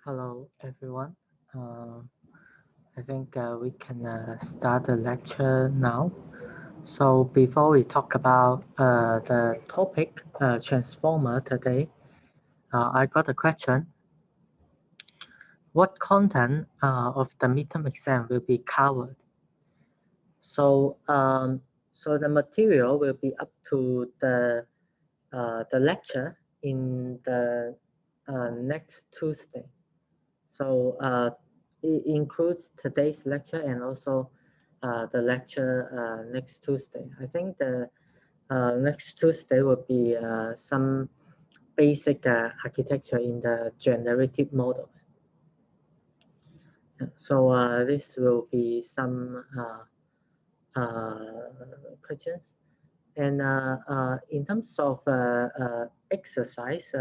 Hello, everyone. I think we can start the lecture now. So before we talk about the topic transformer today, I got a question. What content of the midterm exam will be covered? So, so the material will be up to the lecture in the next Tuesday. So it includes today's lecture and also the lecture next Tuesday. I think the next Tuesday will be some basic architecture in the generative models. So this will be some questions. And in terms of exercise,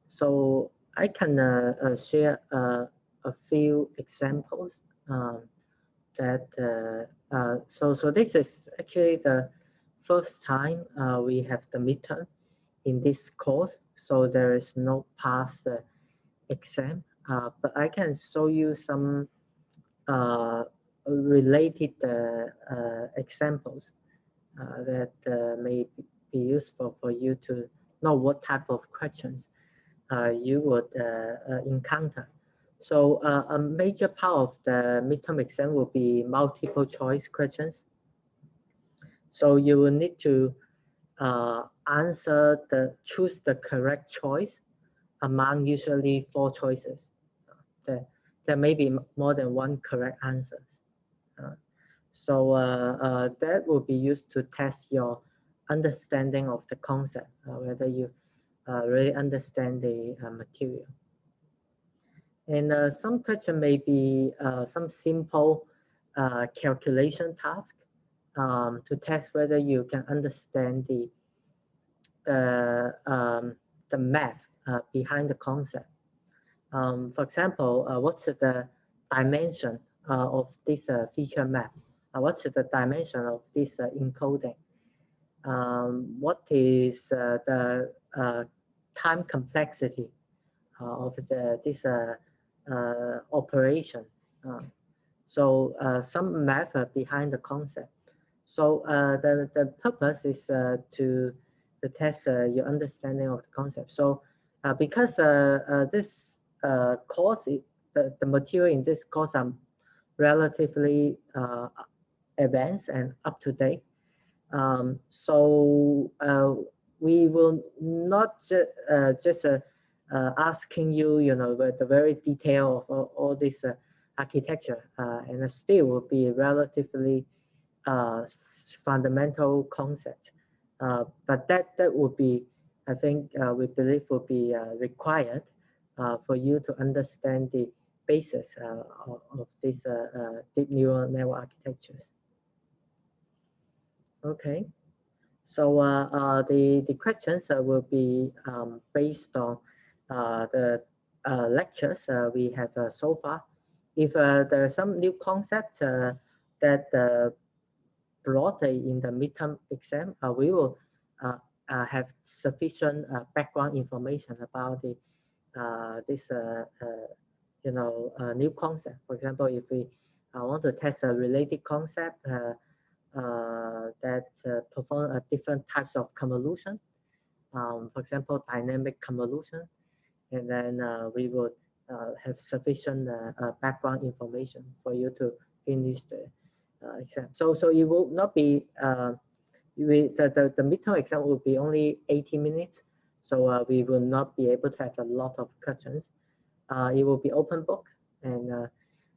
so I can share a few examples that so this is actually the first time we have the midterm in this course, so there is no past exam, but I can show you some related examples that may be useful for you to know what type of questions you would encounter. So a major part of the midterm exam will be multiple choice questions. So you will need to choose the correct choice among usually 4 choices. There may be more than one correct answers. So that will be used to test your understanding of the concept, whether you really understand the material. And some question may be some simple calculation task to test whether you can understand the math behind the concept. For example, what's the dimension of this feature map? What's the dimension of this encoding? What is the time complexity of this operation? So some math behind the concept. So the purpose is to test your understanding of the concept. So because this course, the material in this course are relatively advanced and up to date. So we will not just asking you, the very detail of all this architecture, and still will be relatively fundamental concept. But that would be, I think, we believe will be required for you to understand the basis of these deep neural network architectures. Okay, so the questions will be based on the lectures we have so far. If there are some new concepts that brought in the midterm exam, we will have sufficient background information about this new concept. For example, if we want to test a related concept that perform different types of convolution, for example, dynamic convolution, and then we would have sufficient background information for you to finish the exam. So it will not be, the midterm exam will be only 80 minutes. So we will not be able to have a lot of questions. It will be open book, and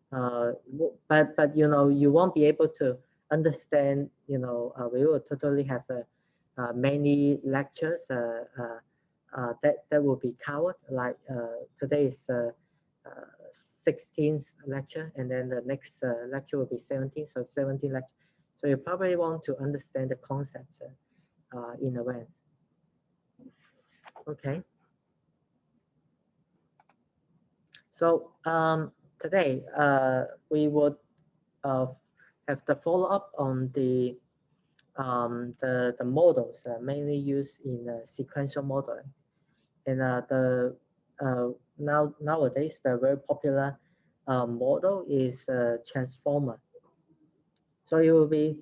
but you won't be able to understand. We will totally have many lectures that will be covered. Like today is 16th lecture, and then the next lecture will be 17th, so 17 lecture. So you probably want to understand the concepts in advance. Okay. So today we would have the follow up on the models mainly used in sequential modeling, and the nowadays the very popular model is transformer. So it will be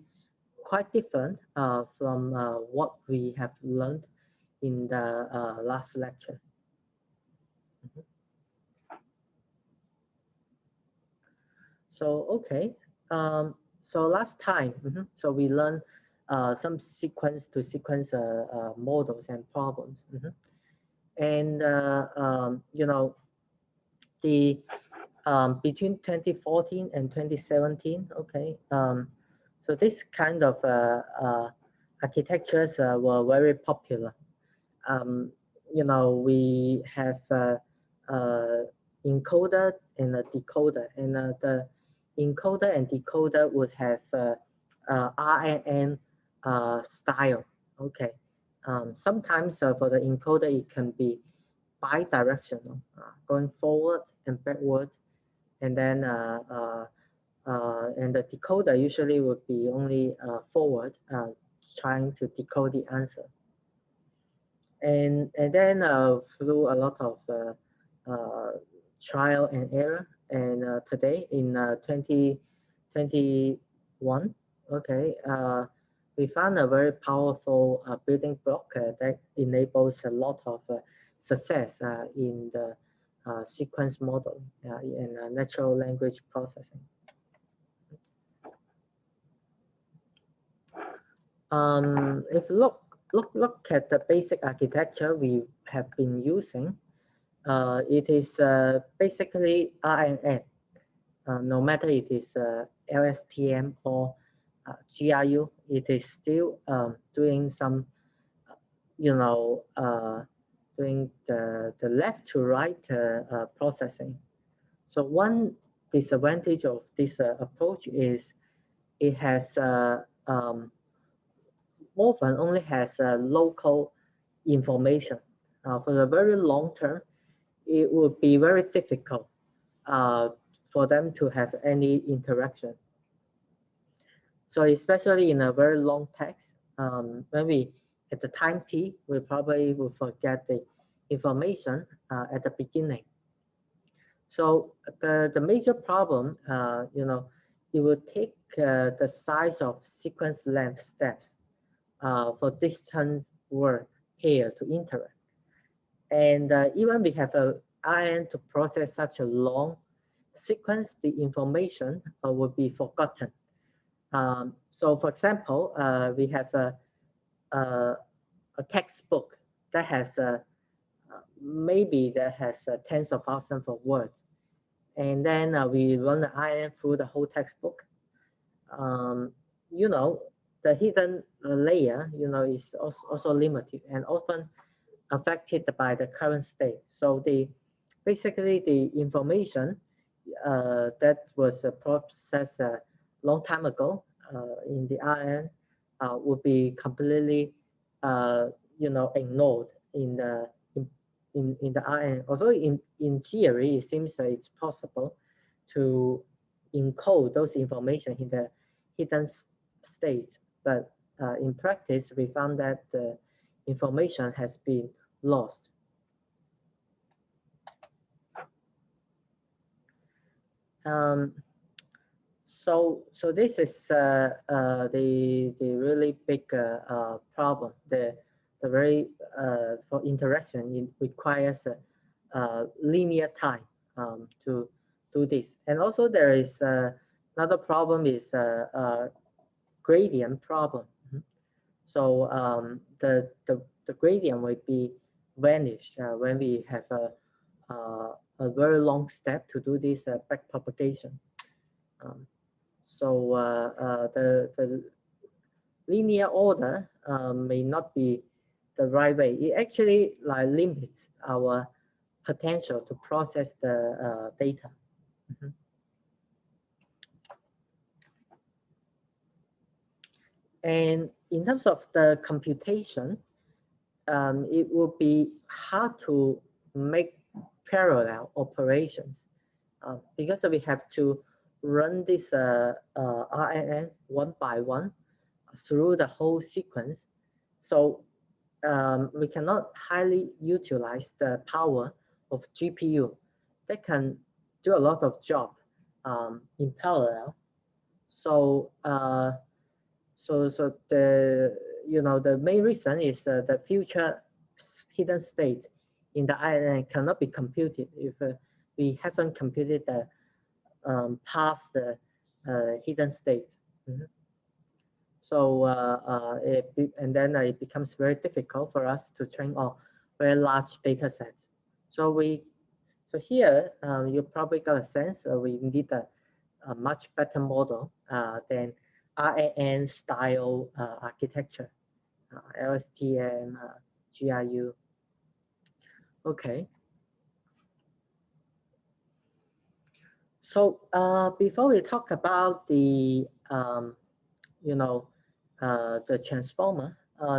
quite different from what we have learned in the last lecture. Mhm. So okay, so last time, so we learned some sequence to sequence models and problems, and you know, the between 2014 and 2017, okay, so this kind of architectures were very popular. You know, we have encoder and a decoder, and the encoder and decoder would have RNN style. Okay, sometimes for the encoder it can be bidirectional, going forward and backward, and then and the decoder usually would be only forward, trying to decode the answer. And then through a lot of trial and error, and today in 2021, okay, we found a very powerful building block that enables a lot of success in the sequence model and natural language processing. If look at the basic architecture we have been using, it is basically RNN. No matter it is LSTM or GRU, it is still doing some, you know, doing the left to right processing. So one disadvantage of this approach is it has often only has local information. For the very long term, it would be very difficult for them to have any interaction. So especially in a very long text, when we, at the time t, we probably will forget the information at the beginning. So the major problem, you know, it will take the size of sequence length steps for distant word pair to interact. And even we have a IN to process such a long sequence, the information will be forgotten. So for example, we have a textbook that has maybe that has tens of thousands of words. And then we run the IN through the whole textbook. You know, the hidden layer, you know, is also limited and often affected by the current state. So basically the information that was processed a long time ago in the RN would be completely, you know, ignored in the RN. Although in theory it seems that it's possible to encode those information in the hidden states, but in practice we found that the information has been lost. So this is the really big problem. The very for interaction, it requires linear time to do this. And also there is another problem is gradient problem. So the gradient will be vanished when we have a very long step to do this back propagation. So the linear order may not be the right way. It actually like limits our potential to process the data. And in terms of the computation, it will be hard to make parallel operations because we have to run this RNN one by one through the whole sequence. So we cannot highly utilize the power of GPU they can do a lot of job in parallel. So so the the main reason is the future hidden state in the INN cannot be computed if we haven't computed the past hidden state. So and then it becomes very difficult for us to train on very large data sets. So here you probably got a sense we need a much better model than RAN style architecture, LSTM, GRU. Okay. So before we talk about the the transformer,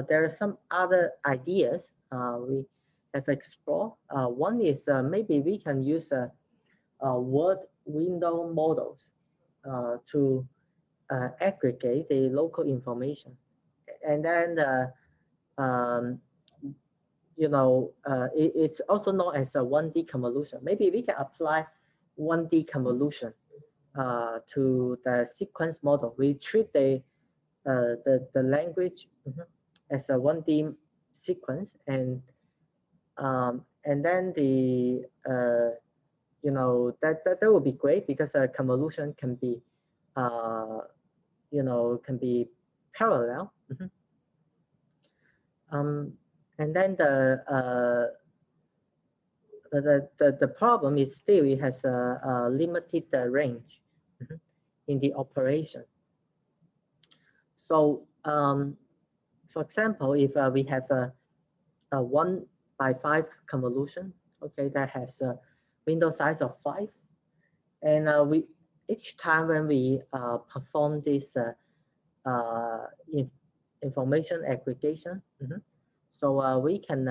there are some other ideas we have explored. One is maybe we can use word window models to aggregate the local information, and then it's also known as a 1D convolution. Maybe we can apply 1D convolution to the sequence model. We treat the language as a 1D sequence, and then the that would be great because a convolution can be can be parallel. And then the problem is still it has a limited range in the operation. So for example, if we have a 1/5 convolution, okay, that has a window size of 5, and each time when we perform this information aggregation, so we can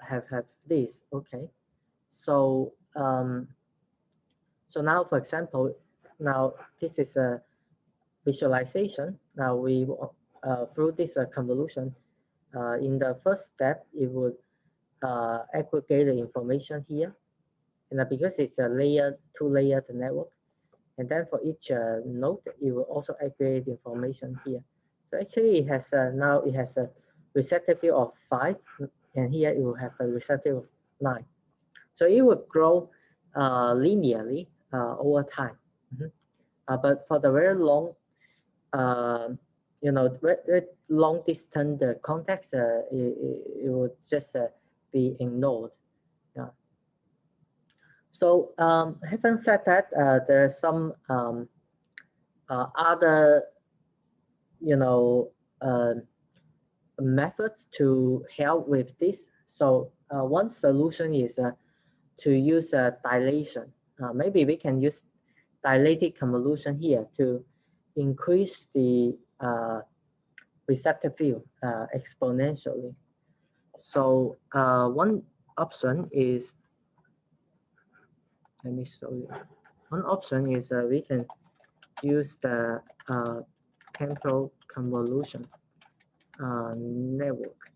have this. Okay, so so now, for example, now this is a visualization. Now we through this convolution, in the first step, it would aggregate the information here, and because it's a two-layered network, and then for each node, it will also aggregate information here. So actually, it has now it has a receptive field of 5, and here it will have a receptive of 9. So it will grow linearly over time. But for the very long, very long distance context, it would just be ignored. Yeah. So having said that, there are some other methods to help with this. So one solution is to use dilation. Maybe we can use dilated convolution here to increase the receptive field exponentially. So one option is, let me show you. One option is we can use the temporal convolution network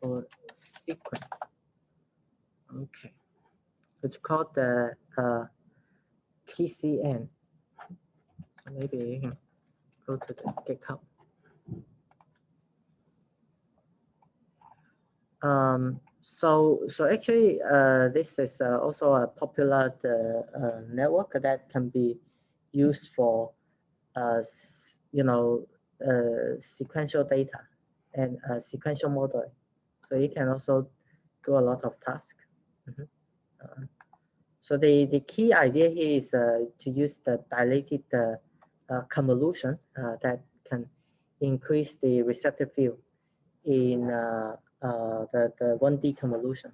for sequence. Okay, it's called the TCN. So maybe you can go to the GitHub. So actually, this is also a popular network that can be used for sequential data and sequential modeling. So you can also do a lot of tasks. So the key idea here is to use the dilated convolution that can increase the receptive field in the 1D convolution.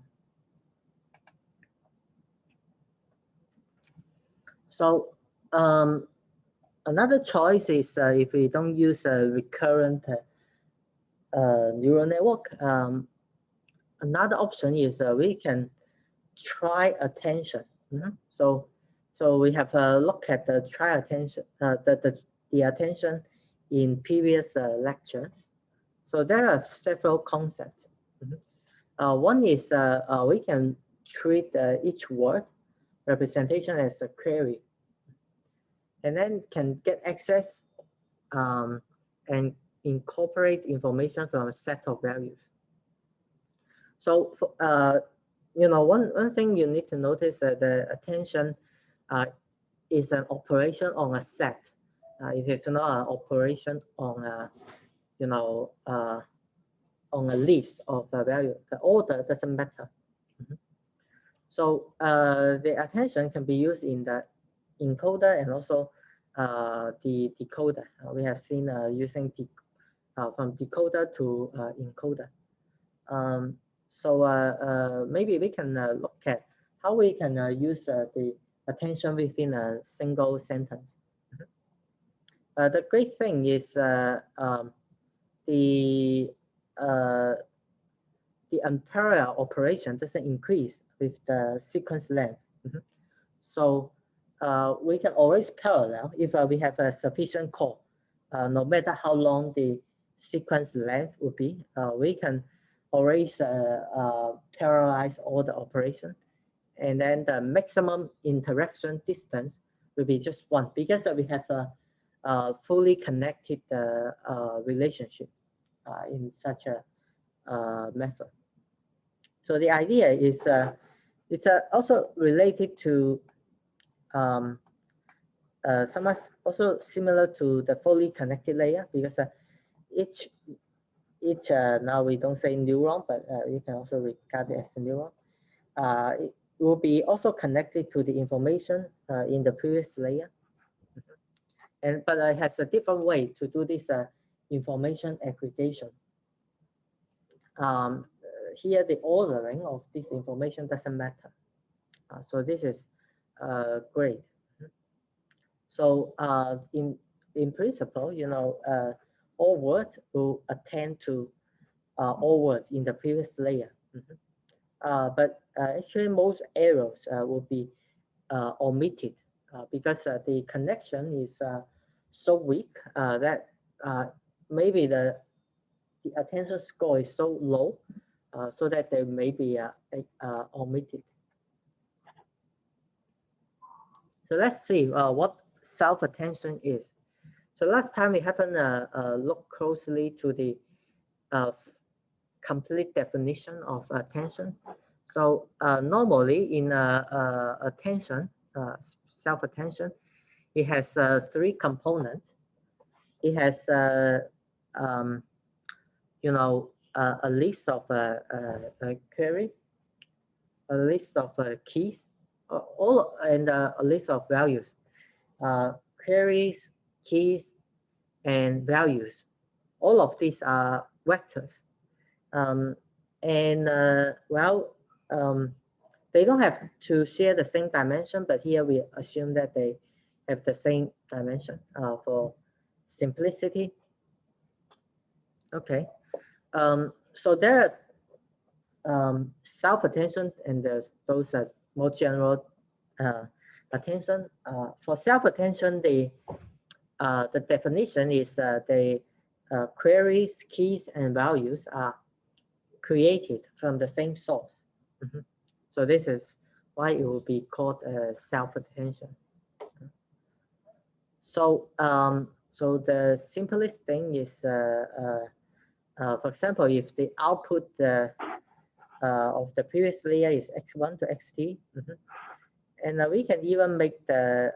So another choice is if we don't use a recurrent neural network, another option is we can try attention. So we have a look at the try attention, the attention in previous lecture. So there are several concepts. One is we can treat each word representation as a query, and then can get access and incorporate information from a set of values. So, one thing you need to notice that the attention is an operation on a set. It is not an operation on a, on a list of value. The order doesn't matter. So the attention can be used in the encoder and also the decoder. We have seen using from decoder to encoder. So maybe we can look at how we can use the attention within a single sentence. The great thing is the unparalleled operation doesn't increase with the sequence length. So we can always parallel if we have a sufficient call, no matter how long the sequence length would be, we can always parallelize all the operation. And then the maximum interaction distance will be just one because we have a fully connected relationship in such a method. So the idea is it's also related to somewhat also similar to the fully connected layer because each now we don't say neuron, but you can also regard it as a neuron. It will be also connected to the information in the previous layer, but it has a different way to do this information aggregation. Here, the ordering of this information doesn't matter. So this is great. So in principle, all words will attend to all words in the previous layer. But actually, most errors will be omitted because the connection is so weak that maybe the attention score is so low so that they may be omitted. So let's see what self-attention is. So last time we haven't looked closely to the complete definition of attention. So normally in attention, self-attention, it has three components. It has a list of query, a list of keys, and a list of values. Queries, keys, and values. All of these are vectors. They don't have to share the same dimension, but here we assume that they have the same dimension for simplicity. Okay. So there are self-attention and there's those more general attention. For self-attention, the definition is the queries, keys, and values are created from the same source. So this is why it will be called self-attention. So so the simplest thing is, for example, if the output of the previous layer is x1 to xt, and we can even make the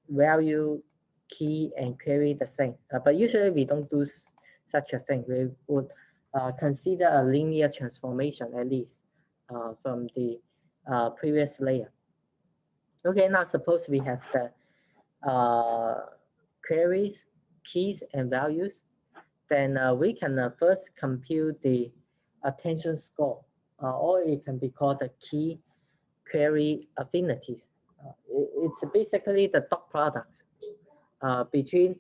value, key, and query the same. But usually we don't do such a thing. We would consider a linear transformation at least from the previous layer. Okay, now suppose we have the queries, keys, and values. Then we can first compute the attention score, or it can be called the key query affinities. It's basically the dot product between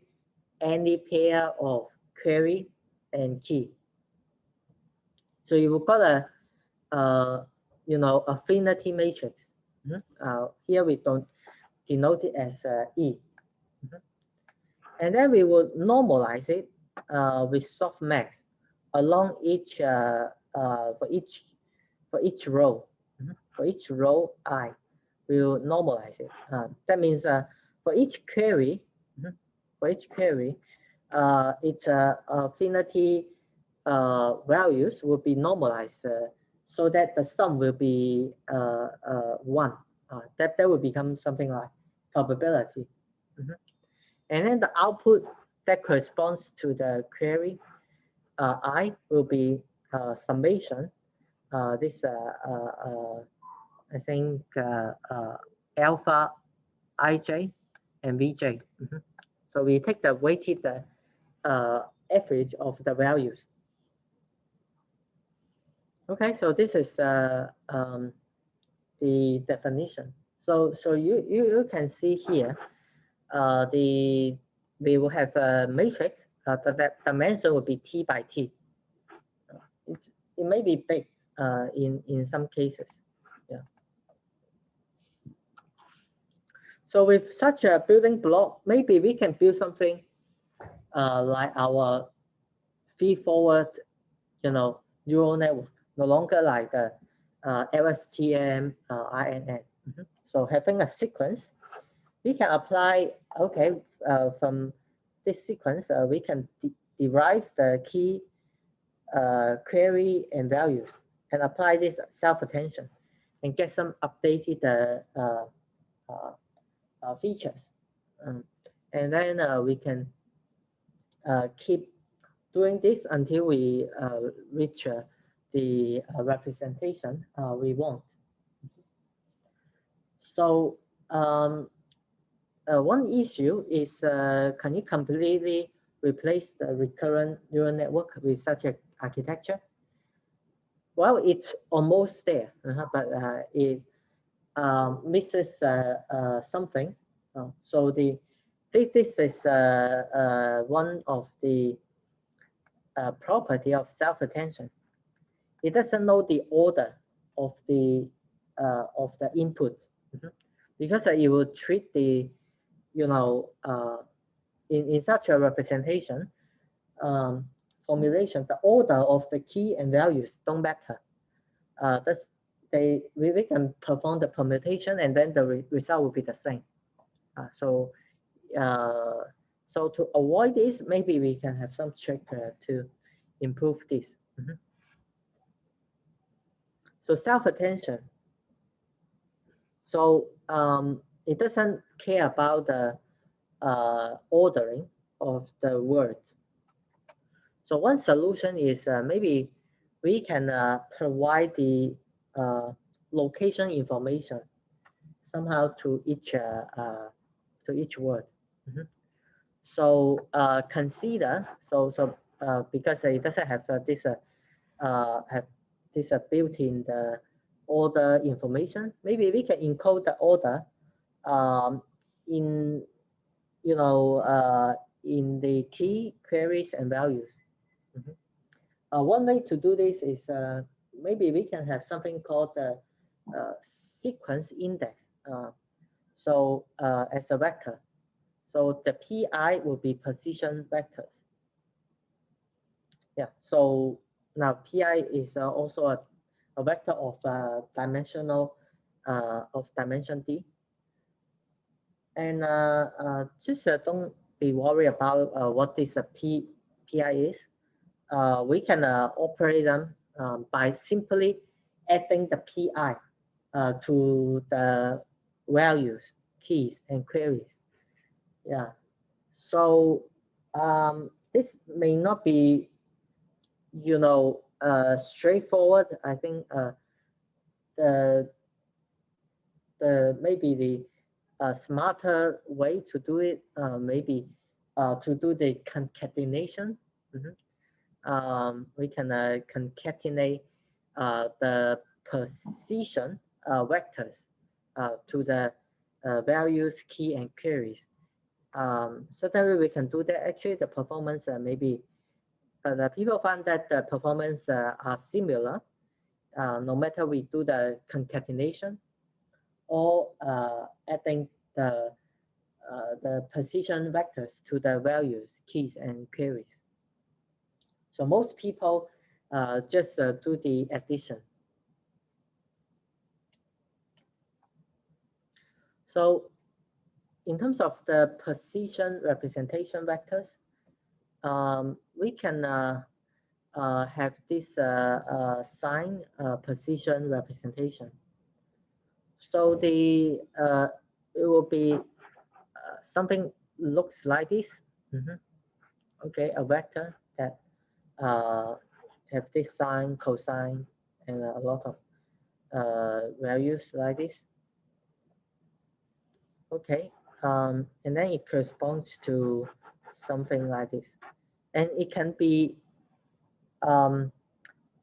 any pair of query and key. So you've got a affinity matrix. Here we don't denote it as E. And then we will normalize it with softmax along each for each row. For each row I, will normalize it. That means for each query, its affinity values will be normalized so that the sum will be 1. That will become something like probability. And then the output that corresponds to the query I will be summation. This I think alpha ij and vj. So we take the weighted average of the values. Okay, so this is the definition. So you can see here we will have a matrix. The dimension will be t by t. It may be big in some cases. Yeah. So with such a building block, maybe we can build something like our feed-forward, neural network, no longer like the LSTM, INN. So having a sequence, we can apply, okay, from this sequence, we can derive the key query and values and apply this self-attention and get some updated features. And then we can keep doing this until we reach the representation we want. So one issue is, can you completely replace the recurrent neural network with such an architecture? Well, it's almost there, but it misses something. So this is one of the property of self-attention. It doesn't know the order of the input, because it will treat the in such a representation formulation, the order of the key and values don't matter. We can perform the permutation and then the result will be the same. So to avoid this, maybe we can have some trick to improve this. So self-attention. So it doesn't care about the ordering of the words. So one solution is maybe we can provide the location information somehow to each word. So consider because it doesn't have this built-in the order information. Maybe we can encode the order in in the key queries and values. One way to do this is maybe we can have something called the sequence index. So as a vector, so the PI will be position vectors. Yeah. So now PI is also a vector of dimension D. And just don't be worried about what this PI is. We can operate them by simply adding the PI to the values, keys, and queries. Yeah. So this may not be, straightforward. I think maybe the smarter way to do it, maybe to do the concatenation. We can concatenate the position vectors to the values, key, and queries. Certainly we can do that. Actually, the performance maybe, but people find that the performance are similar no matter we do the concatenation or adding the position vectors to the values, keys, and queries. So most people just do the addition. So in terms of the position representation vectors, we can have this sign position representation. So the it will be something looks like this. Okay, a vector that have this sign, cosine, and a lot of values like this. Okay, and then it corresponds to something like this, and it can be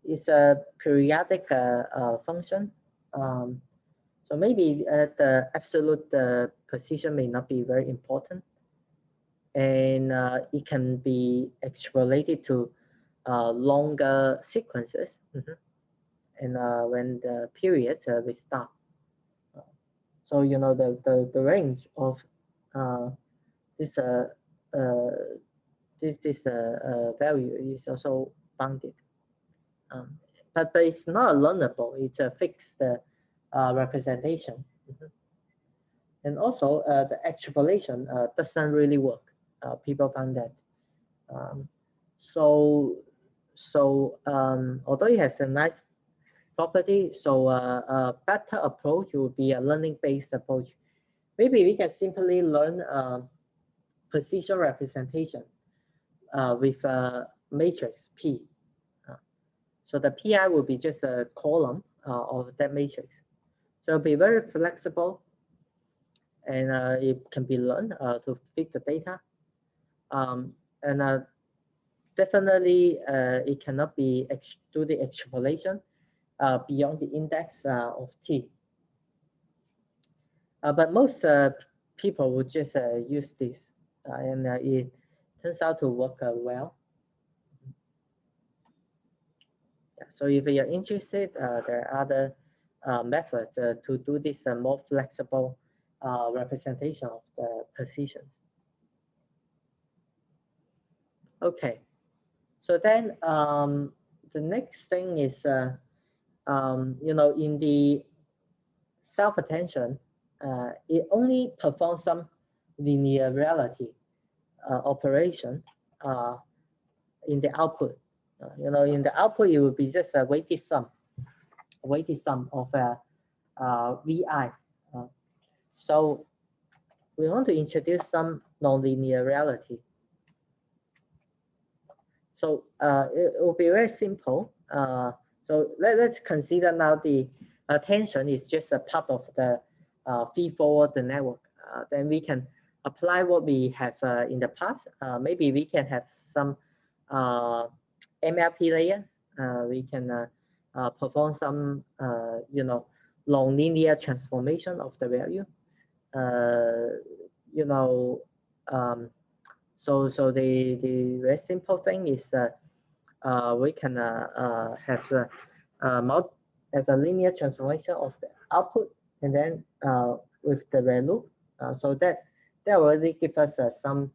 it's a periodic function. So maybe the absolute position may not be very important, and it can be extrapolated to longer sequences. And when the periods restart. So you know the range of this value is also bounded. But it's not learnable. It's a fixed representation. And also the extrapolation doesn't really work. People found that. So although it has a nice property, so a better approach would be a learning-based approach. Maybe we can simply learn position representation with a matrix P. So the PI will be just a column of that matrix. So it'll be very flexible, and it can be learned to fit the data. And definitely it cannot be do the extrapolation beyond the index of T. But most people would just use this, and it turns out to work well. Yeah, so if you're interested, there are other methods to do this more flexible representation of the positions. Okay, so then the next thing is, you know, in the self-attention, it only performs some linearity operation in the output. You know, in the output, it will be just a weighted sum of VI. So we want to introduce some nonlinearity. So it will be very simple. So let's consider now the attention is just a part of the feed-forward network. Then we can apply what we have in the past. Maybe we can have some MLP layer. We can perform some, you know, nonlinear transformation of the value. You know, so the very simple thing is we can have the linear transformation of the output, and then with the value, so that already gives us some,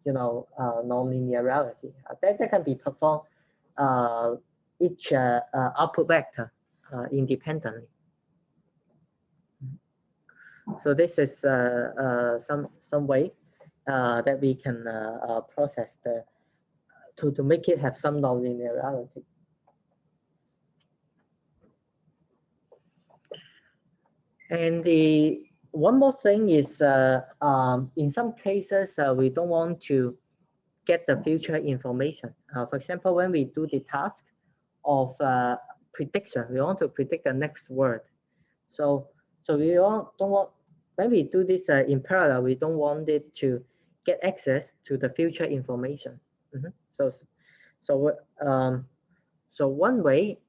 you know, nonlinearity. That can be performed each output vector independently. So this is some way that we can process the to make it have some nonlinearity. And the one more thing is in some cases we don't want to get the future information. For example, when we do the task of prediction, we want to predict the next word. So we don't want, when we do this in parallel, we don't want it to get access to the future information. So one way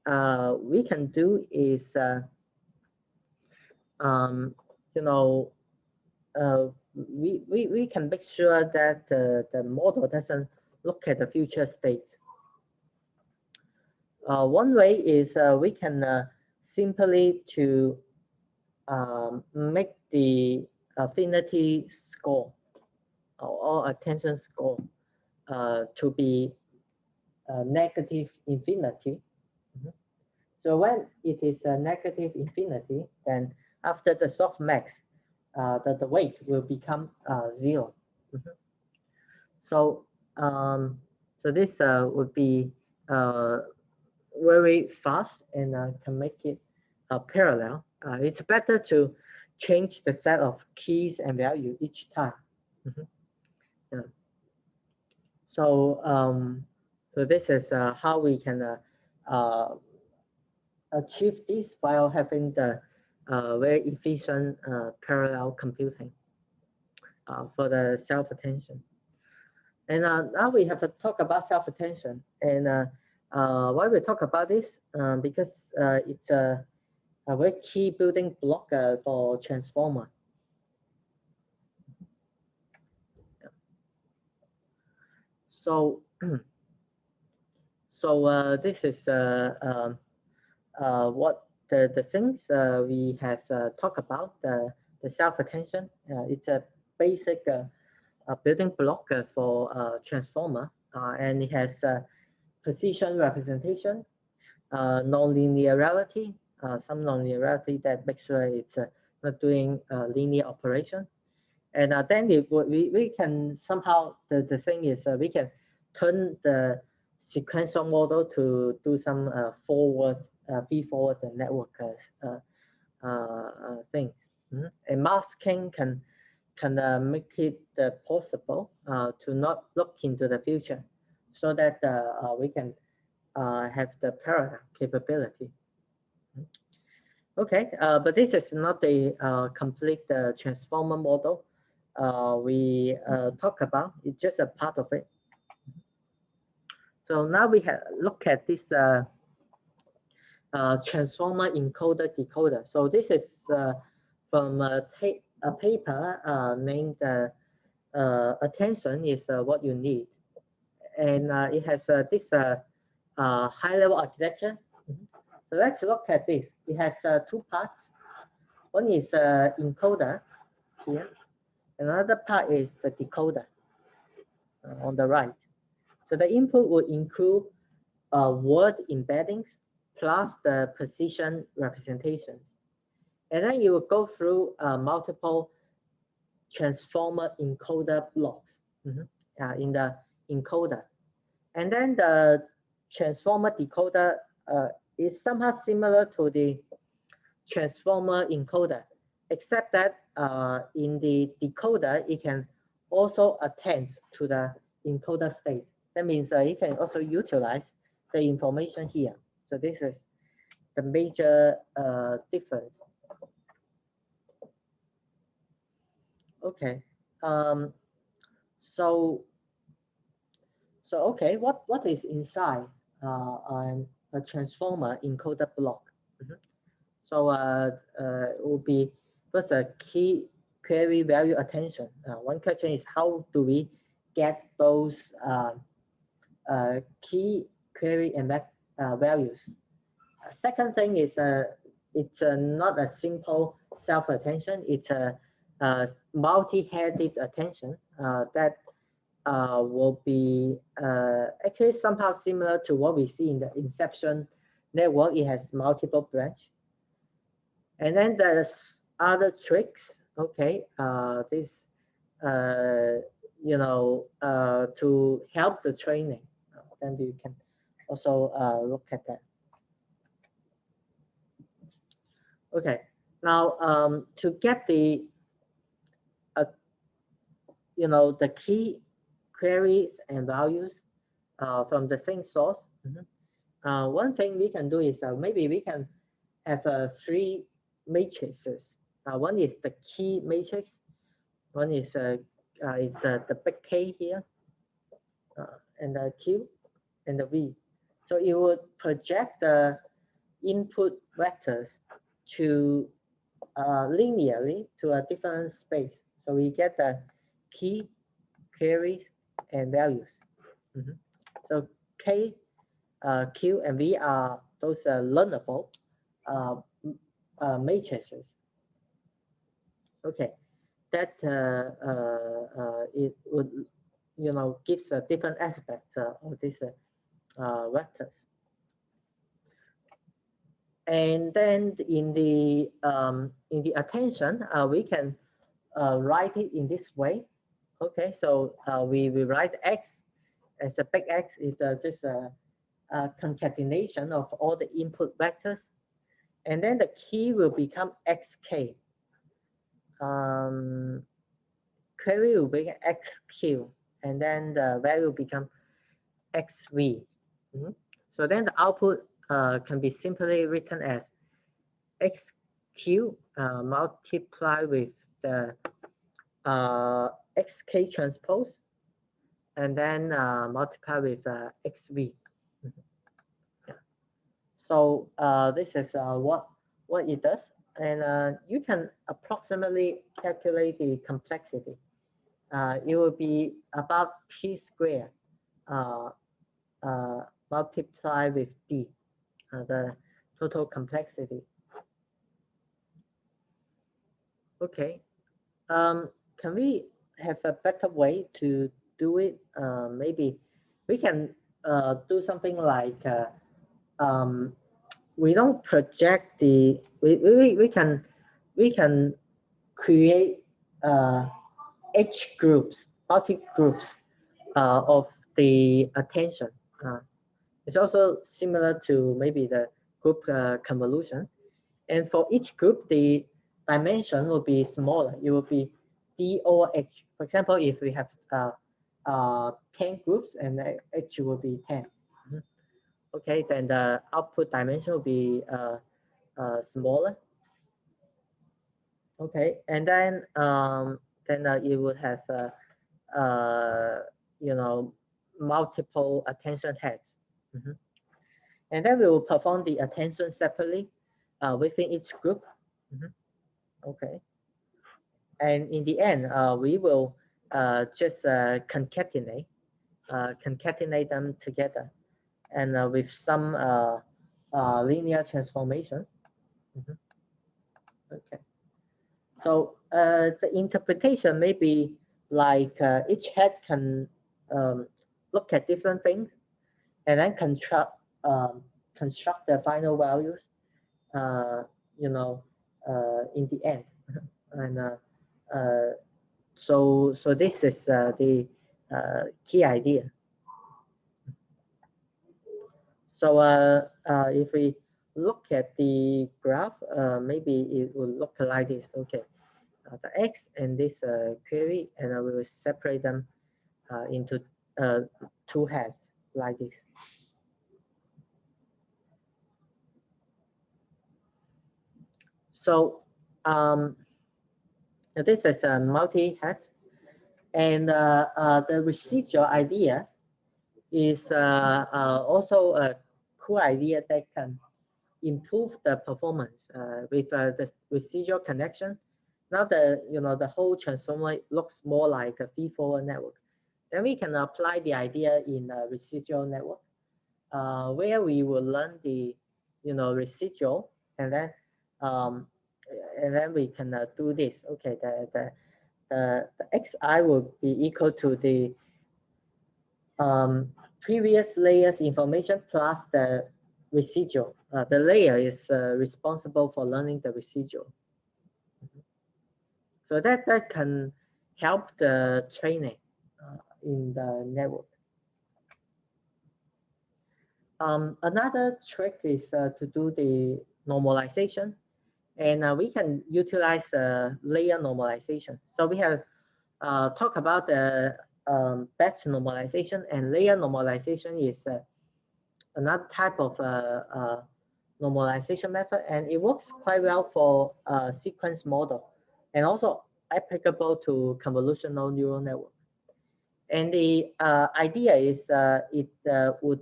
we can do is, you know, we can make sure that the model doesn't look at the future state. One way is we can simply to make the affinity score or attention score to be negative infinity. So when it is a negative infinity, then after the softmax, the weight will become 0. So so this would be very fast and can make it parallel. It's better to change the set of keys and value each time. Yeah. So so this is how we can achieve this while having the very efficient parallel computing for the self-attention. And now we have to talk about self-attention. And why we talk about this? Because it's a very key building block for transformer. So, so this is what the things we have talked about, the self-attention. It's a basic building block for transformer, and it has position representation, non-linearity, some non-linearity that makes sure it's not doing linear operation. And then we can somehow, the thing is we can turn the sequential model to do some forward, feed-forward network things. And masking can make it possible to not look into the future, so that we can have the parallel capability. Okay, but this is not the complete transformer model we talk about. It's just a part of it. So now we have look at this transformer encoder decoder. So this is from a paper named Attention is What You Need. And it has this high-level architecture. So let's look at this. It has two parts. One is encoder here. Another part is the decoder on the right. So the input will include word embeddings plus the position representations. And then you will go through multiple transformer encoder blocks in the encoder. And then the transformer decoder is somehow similar to the transformer encoder, except that in the decoder, it can also attend to the encoder state. That means it can also utilize the information here. So this is the major difference. Okay. So okay, what is inside a transformer encoder block? So it will be first a key query value attention. One question is how do we get those key query and values? Second thing is it's not a simple self-attention. It's a multi-headed attention that will be actually somehow similar to what we see in the inception network. It has multiple branch. And then there's other tricks, okay, this, you know, to help the training. Then you can also look at that. Okay, now to get the, you know, the key queries and values from the same source, one thing we can do is maybe we can have three matrices. One is the key matrix. One is it's the big K here, and the Q, and the V. So it would project the input vectors to linearly to a different space. So we get the key, queries, and values. So K, Q, and V are those learnable matrices. Okay, that it would, you know, gives a different aspect of this vectors. And then in the attention, we can write it in this way. Okay, so we write X as a big X is just a concatenation of all the input vectors, and then the key will become xk. Query will be xq, and then the value will become xv. So then the output can be simply written as xq multiplied with the xk transpose, and then multiply with xv. Yeah. So this is what it does, and you can approximately calculate the complexity. It will be about t squared multiplied with d, the total complexity. Okay, can we have a better way to do it? Maybe we can do something like we don't project the we can create H groups, multi groups of the attention. It's also similar to maybe the group convolution. And for each group, the dimension will be smaller. It will be D over H. For example, if we have 10 groups and H will be 10. Okay, then the output dimension will be smaller. Okay, and then it would have you know, multiple attention heads. And then we will perform the attention separately within each group. Okay, and in the end, we will just concatenate them together, and with some linear transformation. Okay, so the interpretation may be like each head can look at different things and then construct the final values, you know, in the end. And so this is the key idea. So if we look at the graph, maybe it will look like this. Okay, the X and this query, and we will separate them into two heads like this. So this is a multi-head, and the residual idea is also a cool idea that can improve the performance with the residual connection. Now the whole transformer looks more like a feed-forward network. Then we can apply the idea in a residual network, where we will learn the residual, and then we can do this. Okay, the xi will be equal to the previous layer's information plus the residual. The layer is responsible for learning the residual. So that can help the training in the network. Another trick is to do the normalization, and we can utilize the layer normalization. So we have talked about the batch normalization, and layer normalization is another type of normalization method, and it works quite well for sequence model and also applicable to convolutional neural network. And the idea is it would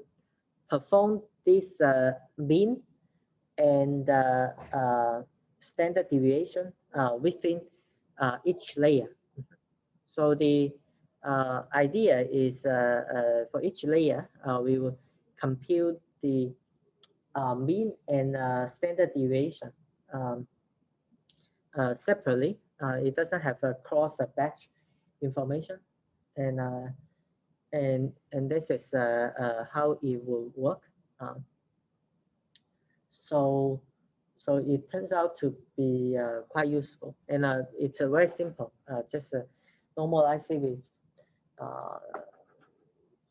perform this mean and standard deviation within each layer. So the idea is for each layer, we will compute the mean and standard deviation separately. It doesn't have a cross batch information, and and this is how it will work. Um, so it turns out to be quite useful, and it's very simple. Just normalize it uh,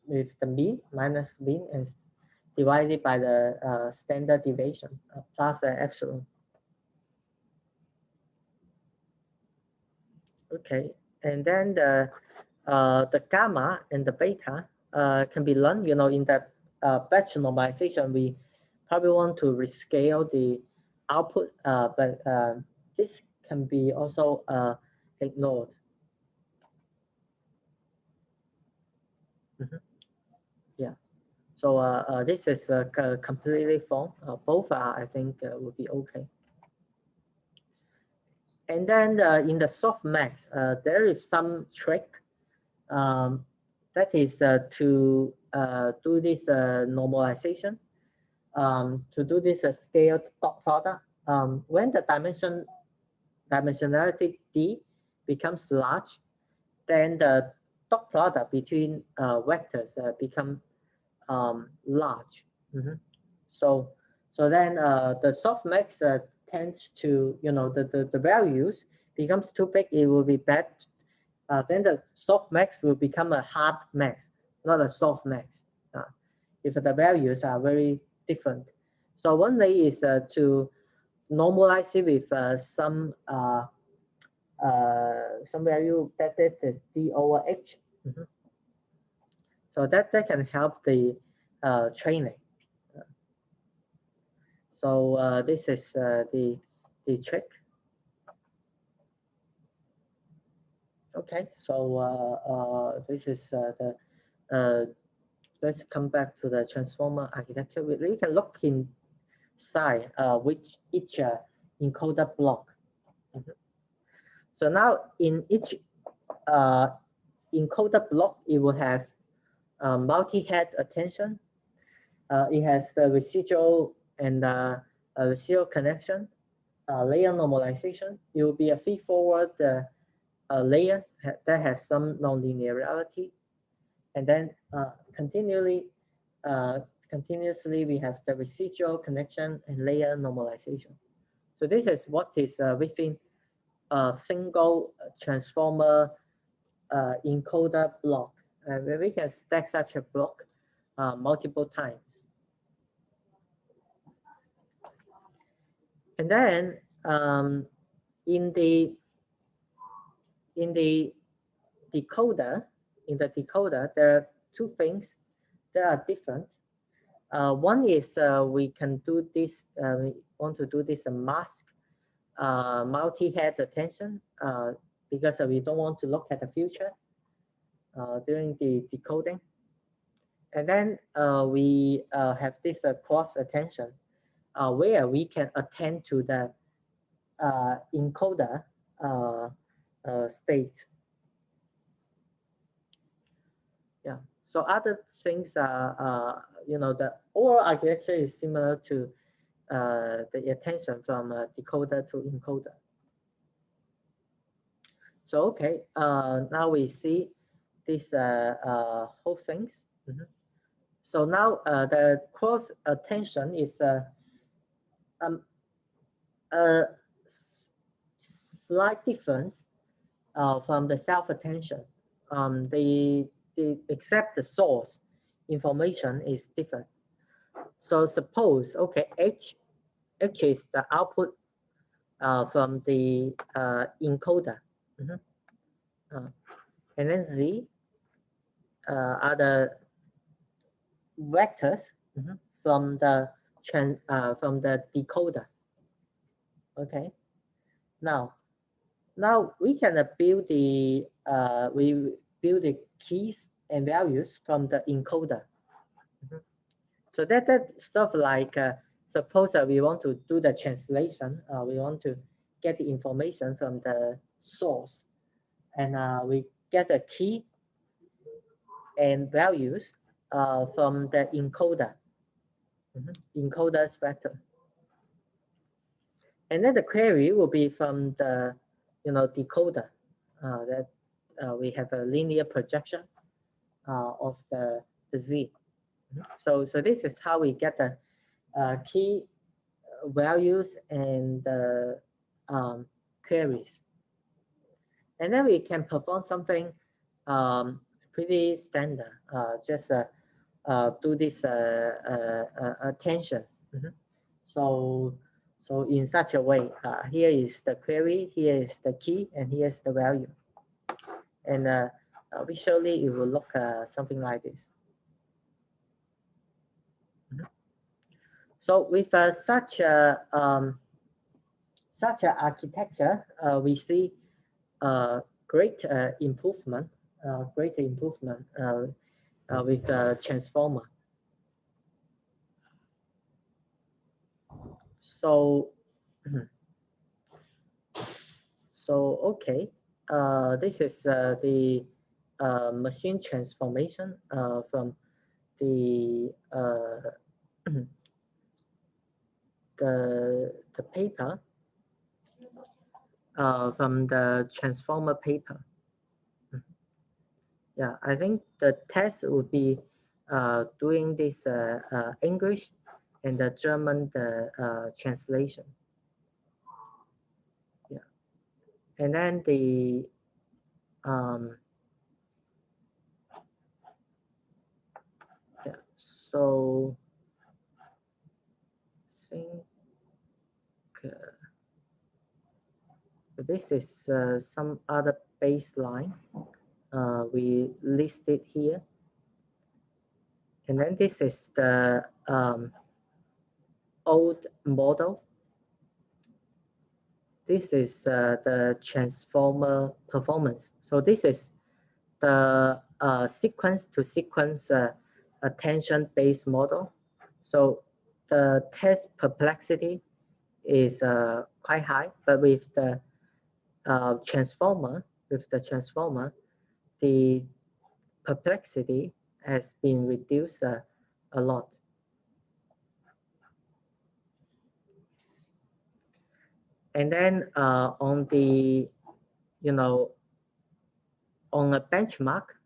with the mean minus mean and divided by the standard deviation plus epsilon. Okay, and then the gamma and the beta can be learned. You know, in the batch normalization, we probably want to rescale the output, but this can be also ignored. Mhm. Yeah. So this is completely fine. Both are, I think, will be okay. And then in the softmax, there is some trick that is to do this normalization, to do this scaled dot product. When the dimensionality D becomes large, then the dot product between vectors become large. Mhm. So then the softmax tends to, you know, the values becomes too big, it will be bad. Then the softmax will become a hard max, not a softmax. If the values are very different. So one way is to normalize it with some value that is D over H. Mhm. So that can help the training. So this is the trick. Okay, so this is the let's come back to the transformer architecture. We can look inside which each encoder block. Mhm. So now in each encoder block, it will have multi-head attention. It has the residual and residual connection, layer normalization. It will be a feed-forward layer that has some nonlinearity, and then continuously we have the residual connection and layer normalization. So this is what is within a single transformer encoder block, where we can stack such a block multiple times. And then in the decoder, there are two things that are different. One is we can do this, we want to do this mask multi-head attention because we don't want to look at the future during the decoding. And then we have this cross attention where we can attend to the encoder states. Yeah. So other things are, you know, the overall architecture is similar to the attention from decoder to encoder. So okay, now we see these whole things. Mm-hmm. So now the cross attention is a slight difference from the self attention. Except the source information is different. So suppose, okay, H is the output from the encoder. Mm-hmm. And then Z are the vectors mm-hmm, from the decoder. Okay. Now we can build the keys and values from the encoder. Mm-hmm. So that's stuff like suppose we want to do the translation. We want to get the information from the source, and we get a key and values from the encoder. Mm-hmm. Encoder's vector. And then the query will be from the, you know, decoder that we have a linear projection of the Z. So this is how we get the key values and the queries. And then we can perform something pretty standard, just do this attention. So in such a way, here is the query, here is the key, and here is the value. And visually, it will look something like this. So with such a architecture, we see great improvement, with transformer. So okay, this is the machine transformation from the the paper, from the transformer paper. Yeah, I think the test would be doing this English and the German translation. Yeah, and then the yeah, so I think this is some other baseline we listed here. And then this is the old model. This is the transformer performance. So this is the sequence to sequence attention-based model. So the test perplexity is quite high, but with the transformer, the perplexity has been reduced a lot. And then on the, on a benchmark,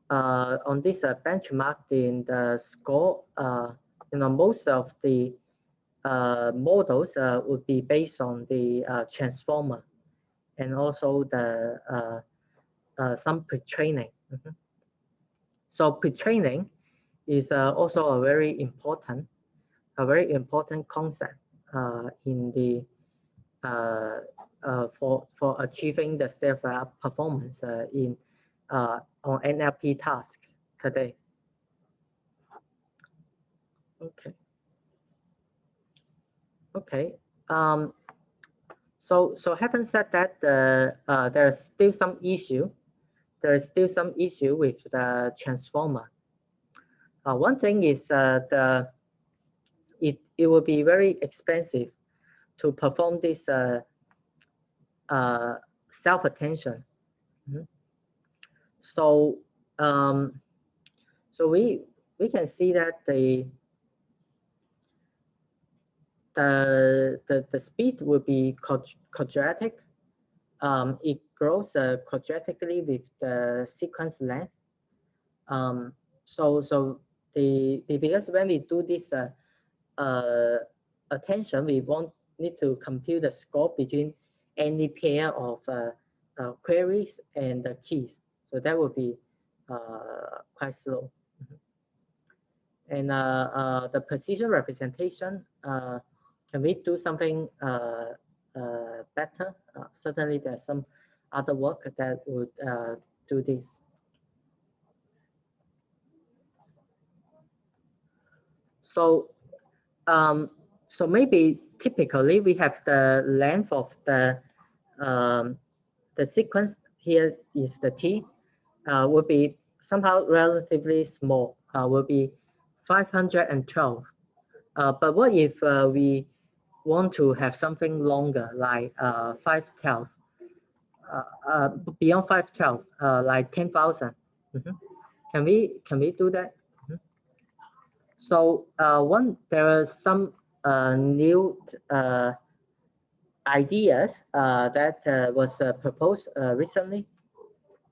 on this benchmark, in the score, most of the models would be based on the transformer and also the some pre-training. So pre-training is also a very important concept in the for achieving the state-of-the-art performance in on NLP tasks today. Okay. So having said that, there's still some issue. There is still some issue with the transformer. One thing is it will be very expensive to perform this self-attention. So so we can see that the speed will be quadratic. It grows quadratically with the sequence length. So because when we do this attention, we won't need to compute the score between any pair of queries and the keys. So that would be quite slow. And the precision representation, can we do something better? Certainly there's some other work that would do this. So so maybe typically we have the length of the sequence, here is the T, will be somehow relatively small, will be 512. But what if we want to have something longer, like 512, beyond 512, like 10,000? Can we do that? So there are some new ideas that was proposed recently.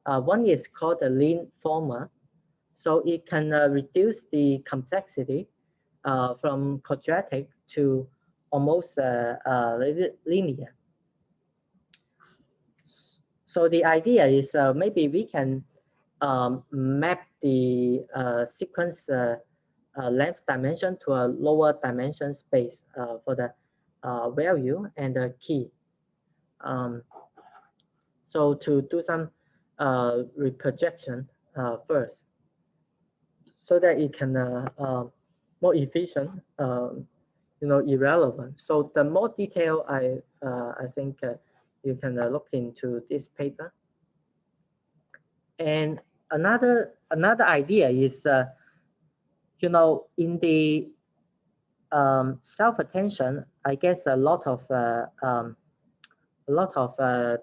One is called the lean former. So it can reduce the complexity from quadratic to almost linear. So the idea is maybe we can map the sequence length dimension to a lower dimension space for the value and the key. So to do some reprojection first, so that it can more efficient, irrelevant. So the more detail I think you can look into this paper. And another idea is, in the self-attention, I guess a lot of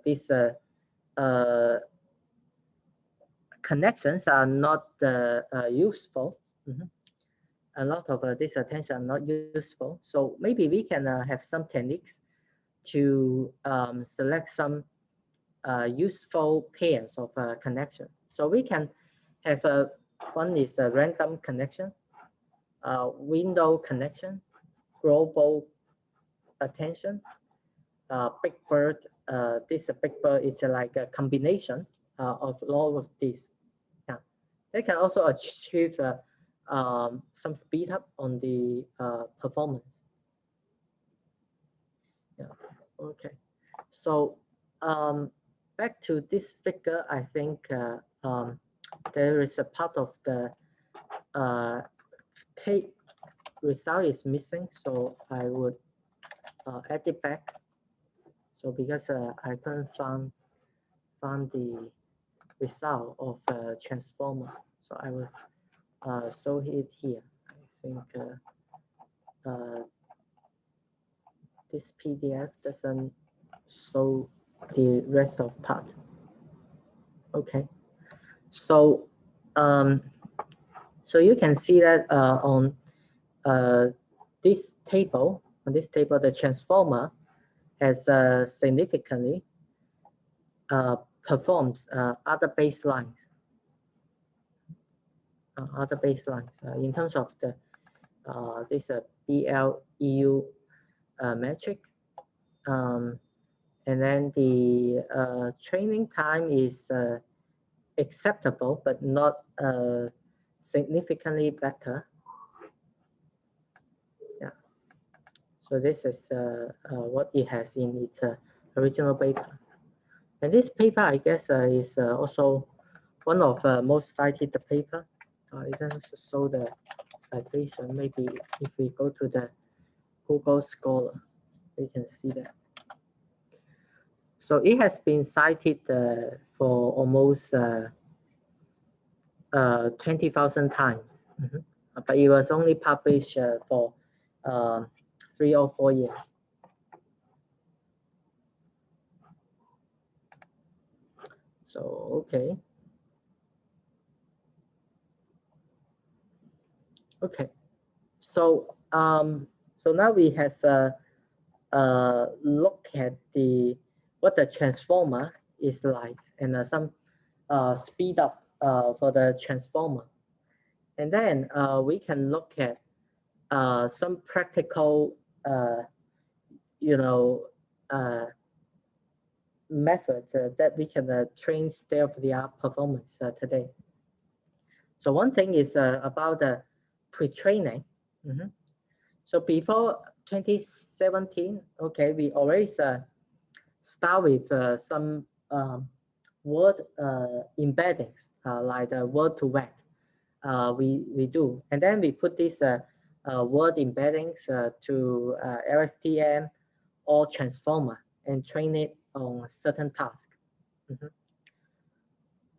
these connections are not useful. A lot of this attention are not useful. So maybe we can have some techniques to select some useful pairs of connection. So we can have one is a random connection, window connection, global attention, big bird. This big bird is like a combination of all of these. Yeah, they can also achieve some speed up on the performance. Yeah. Okay. So back to this figure, I think there is a part of the tape result is missing, so I would add it back. So because I couldn't find the result of transformer, so I will show it here. I think this PDF doesn't show the rest of part. Okay, so so you can see that on this table, the transformer has significantly performs other baselines. In terms of the this BLEU metric, and then the training time is acceptable but not significantly better. Yeah. So this is what it has in its original paper. And this paper, I guess, is also one of most cited paper. It doesn't show the citation. Maybe if we go to the Google Scholar, we can see that. So it has been cited for almost 20,000 times, but it was only published for 3 or 4 years. So okay. So so now we have look at what the transformer is like, and some speed up for the transformer, and then we can look at some practical methods that we can train state-of-the-art performance today. So one thing is about the pre-training. So before 2017, okay, we always start with some word embeddings, like the word-to-vec. We do, and then we put these word embeddings to LSTM or transformer and train it on a certain task.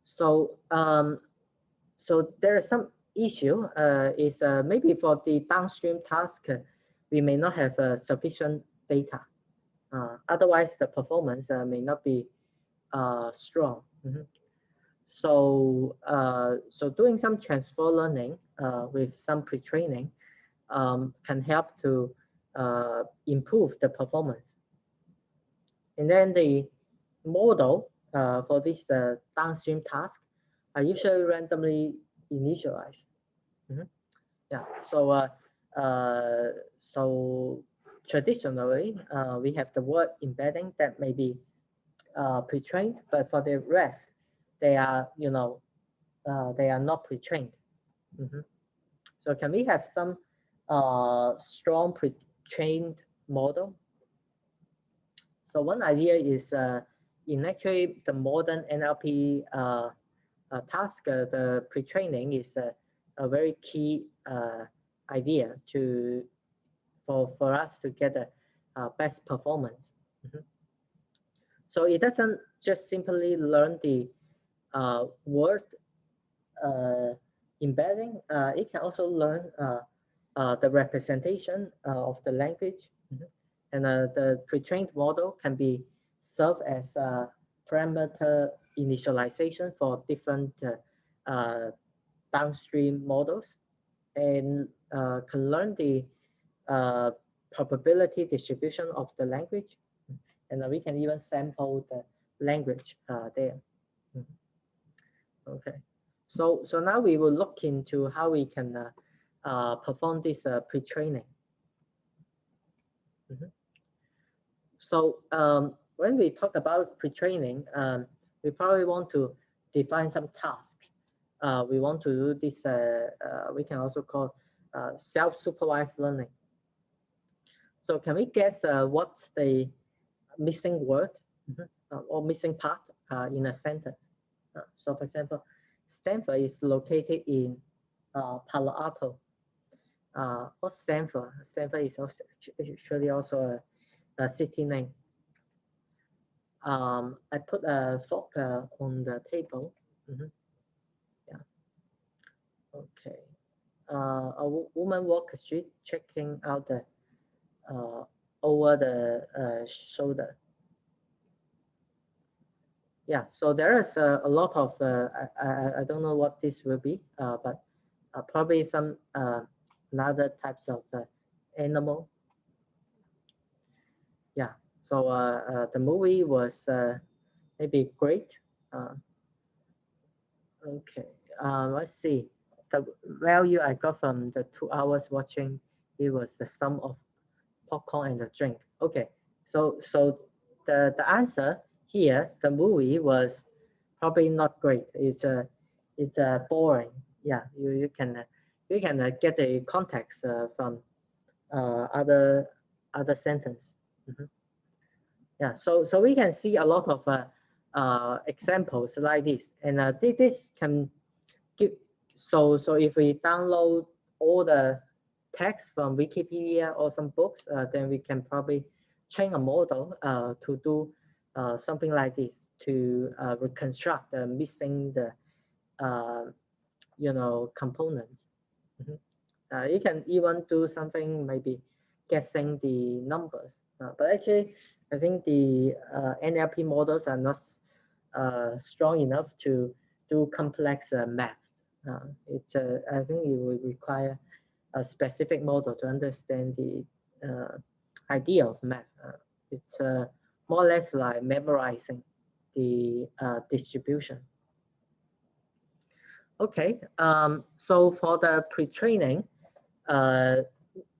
So so there is some issue is maybe for the downstream task, we may not have sufficient data. Otherwise, the performance may not be strong. So so doing some transfer learning with some pre-training can help to improve the performance. And then the model for this downstream task are usually randomly initialized. Mhm. Yeah. So traditionally, we have the word embedding that may be pre-trained, but for the rest, they are they are not pre-trained. Mhm. So can we have some strong pre-trained model? So one idea is in actually the modern NLP task, the pre-training is a very key idea for us to get the best performance. Mhm. So it doesn't just simply learn the word embedding, it can also learn the representation of the language. Mhm. And the pre-trained model can be served as a parameter initialization for different downstream models, and can learn the uh, probability distribution of the language. And we can even sample the language there. Mhm. Okay. So now we will look into how we can perform this pre-training. Mhm. So when we talk about pre-training, we probably want to define some tasks. We want to do this, we can also call self-supervised learning. So can we guess what's the missing word or missing part in a sentence? So for example, Stanford is located in Palo Alto. What's Stanford? Stanford is also actually also a city name. I put a fork on the table. Mhm. Yeah. Okay. A woman walk the street, checking out the over the shoulder. Yeah. So there is a lot of I don't know what this will be, but probably some another types of animal. Yeah. So the movie was maybe great. Uh, okay. Let's see. The value I got from the 2 hours watching it was the sum of popcorn and the drink. Okay. So the answer here, the movie was probably not great. It's boring. Yeah. You can get the context from other sentence. Mhm. Yeah, so we can see a lot of examples like this, and this can give. So if we download all the text from Wikipedia or some books, then we can probably train a model to do something like this to reconstruct the missing the uh, components. Mhm. You can even do something maybe guessing the numbers. But actually, I think the NLP models are not strong enough to do complex math. I think it will require a specific model to understand the idea of math. It's more or less like memorizing the distribution. Okay, so for the pre-training, uh,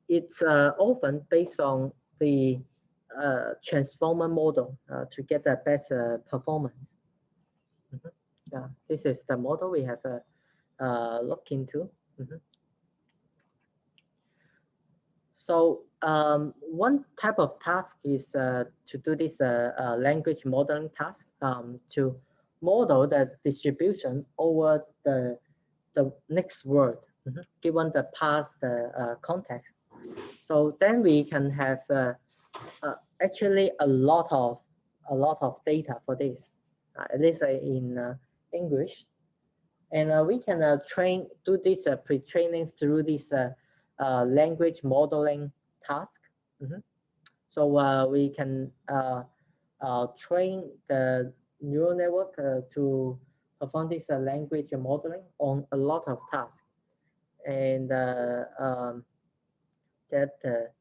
it's often based on the transformer model to get the best performance. Mhm. Yeah, this is the model we have looked into. Mhm. So one type of task is to do this language modeling task to model the distribution over the next word, given the past context. So then we can have actually a lot of data for this, at least in English, and we can do this pre-training through this language modeling task. Mhm. So we can train the neural network to perform this language modeling on a lot of tasks, and that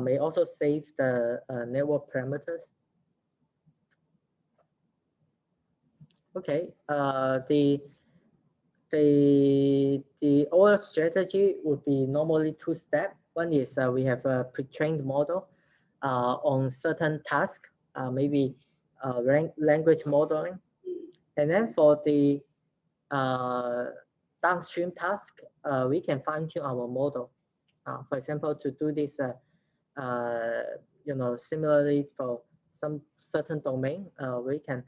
may also save the network parameters. Okay, the overall strategy would be normally two-step. One is we have a pre-trained model on certain tasks, maybe language modeling, and then for the uh, downstream task, we can fine-tune our model. For example, to do this, similarly for some certain domain, we can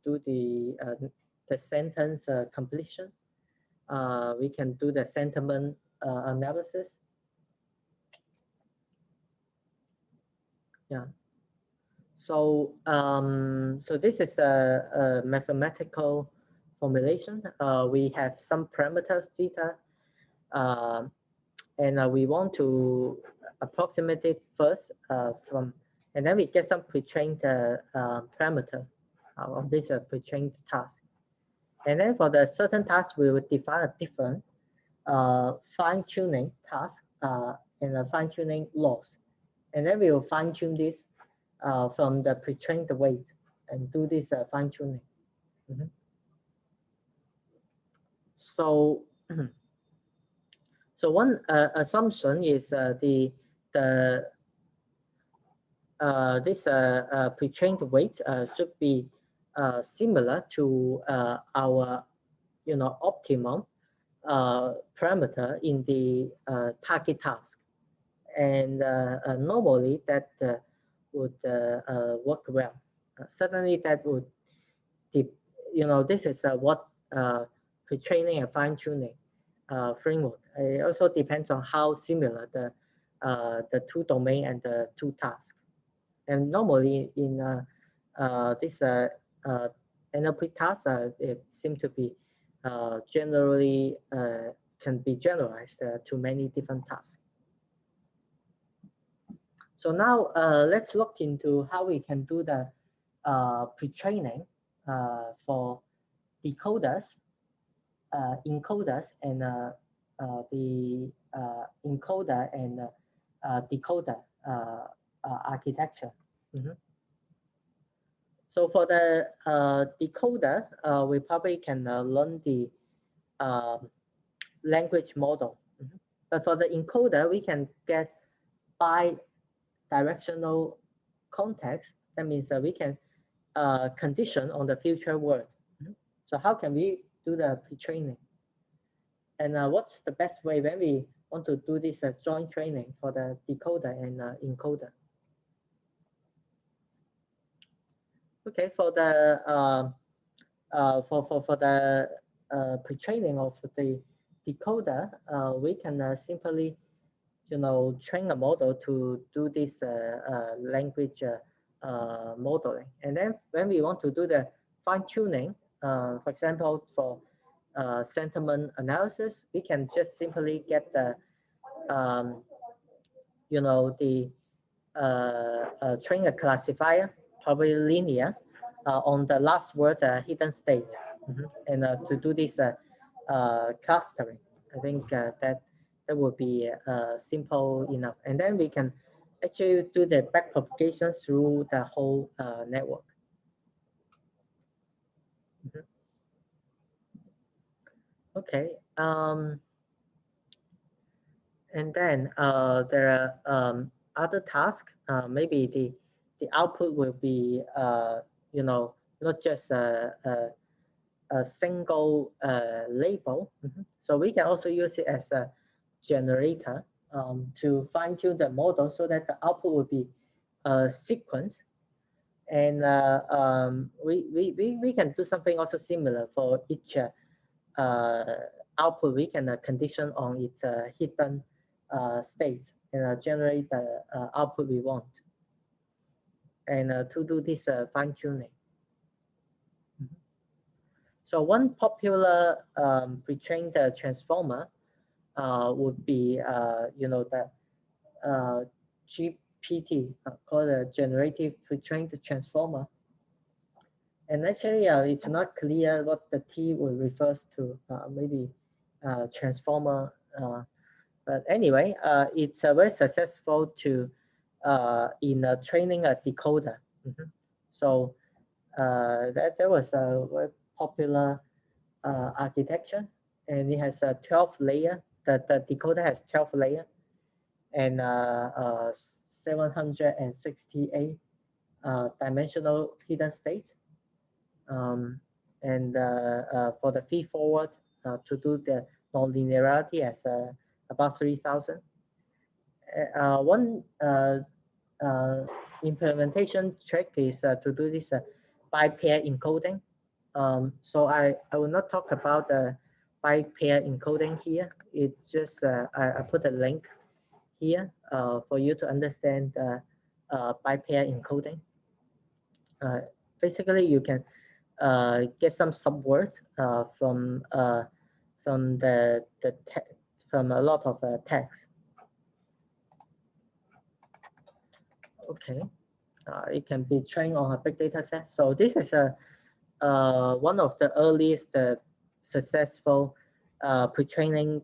do the sentence completion. We can do the sentiment analysis. Yeah. So this is a mathematical formulation. We have some parameters theta, uh, and we want to approximate it first and then we get some pre-trained parameter of this pre-trained task. And then for the certain task, we will define a different fine-tuning task and a fine-tuning loss. And then we will fine-tune this from the pre-trained weight and do this fine-tuning. Mm-hmm. So, so one assumption is the this pre-trained weight should be similar to our optimum parameter in the target task, and normally that would work well. Certainly, that would this is what pre-training and fine-tuning framework. It also depends on how similar the two domain and the two tasks. And normally in this NLP task, it seems to be generally can be generalized to many different tasks. So now let's look into how we can do the pre-training for decoders, encoders, and the encoder and decoder architecture. Mm-hmm. So for the decoder, we probably can learn the language model. Mm-hmm. But for the encoder, we can get bi-directional context. That means we can condition on the future word. Mm-hmm. So how can we do the pre-training? And what's the best way when we want to do this joint training for the decoder and encoder? Okay, for the for the pre-training of the decoder, we can simply train a model to do this language modeling, and then when we want to do the fine-tuning, for example, for sentiment analysis, we can just simply get the train a classifier, probably linear, on the last word hidden state. Mm-hmm. And to do this clustering, I think that would be simple enough. And then we can actually do the back propagation through the whole network. Mm-hmm. Okay. And then there are other tasks. Maybe the output will be not just a single label. Mm-hmm. So we can also use it as a generator to fine tune the model so that the output will be a sequence. And we can do something also similar for each output. We can condition on its hidden state and generate the output we want. And to do this fine tuning. Mm-hmm. So one popular pre-trained transformer would be, the GPT, called a generative pre-trained transformer. And actually, it's not clear what the T will refers to. Maybe transformer. But anyway, it's very successful to in training a decoder. Mm-hmm. So that was a very popular architecture, and it has a 12 layer. The decoder has 12 layer and 768 dimensional hidden state. And for the feed forward to do the nonlinearity as about 3000. One implementation trick is to do this bi-pair encoding. So I will not talk about the bi-pair encoding here. It's just I put a link here for you to understand bi-pair encoding. Basically, you can get some subwords from from a lot of text. Okay, it can be trained on a big data set. So this is one of the earliest successful pre-trained